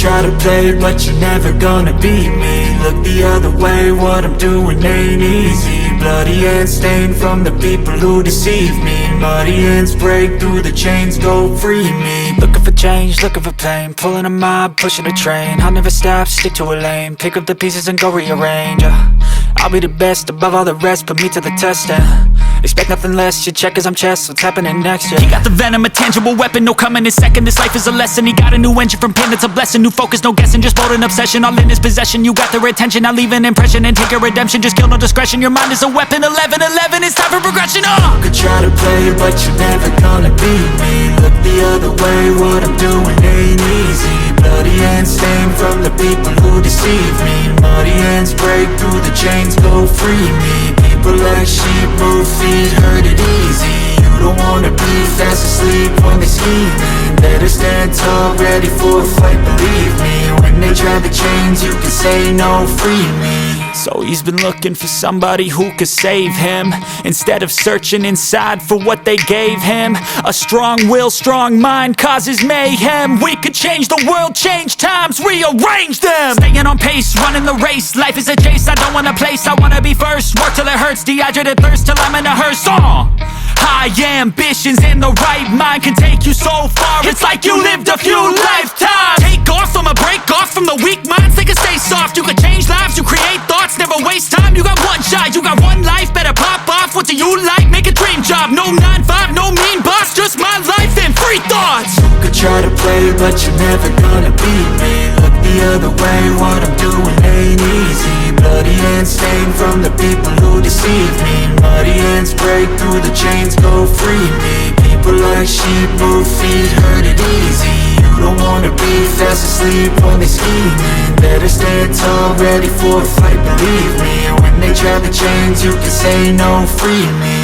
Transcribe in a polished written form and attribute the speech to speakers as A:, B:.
A: try to play, but you're never gonna beat me. Look the other way, what I'm doing ain't easy. Bloody hands stained from the people who deceive me. Muddy hands break through the chains, go free me. Looking for change, looking for pain, pulling a mob, pushing a train. I'll never stop, stick to a lane, pick up the pieces and go rearrange. I'll be the best above all the rest, put me to the test and expect nothing less. You check as I'm chess, what's happening next? Yeah. He got the venom, a tangible weapon, no coming in second. This life is a lesson, he got a new engine from pain, it's a blessing. New focus, no guessing, just bold and obsession, all in his possession. You got their attention, I'll leave an impression and take a redemption. Just kill, no discretion, your mind is a weapon. 11-11, it's time for progression. You could try to play, but you're never gonna beat me. Look the other way, what I'm doing ain't easy. Bloody hands stained from the people who deceive me. Muddy hands break through the chains, go free me. People like sheep move feet, hurt it easy. You don't wanna be fast asleep when they scheming. Better stand tall, ready for a fight, believe me. When they try the chains, you can say no, free me. So he's been looking for somebody who could save him, instead of searching inside for what they gave him. A strong will, strong mind causes mayhem. We could change the world, change times, rearrange them. Staying on pace, running the race. Life is a chase, I don't want a place, I wanna be first. Work till it hurts, dehydrated thirst till I'm in a hearse. High ambitions and the right mind can take you so far. It's like you lived a few lifetimes. Take off, I'ma break off from the weak minds. They can stay soft, you can change lives, you create thoughts, never waste time. You got one shot, you got one life, better pop off. What do you like? Make a dream job. No 9-5, no mean boss, just my life and free thoughts. You could try to play, but you're never gonna beat me. Look the other way, what I'm doing ain't easy. Bloody hands stained from the people who deceive me. Muddy hands break through the chains, go free me. People like sheep move feet, hurt it easy. You don't wanna be fast asleep when they scheming. Better stand tall, ready for a fight, believe me. When they try the chains, you can say no, free me.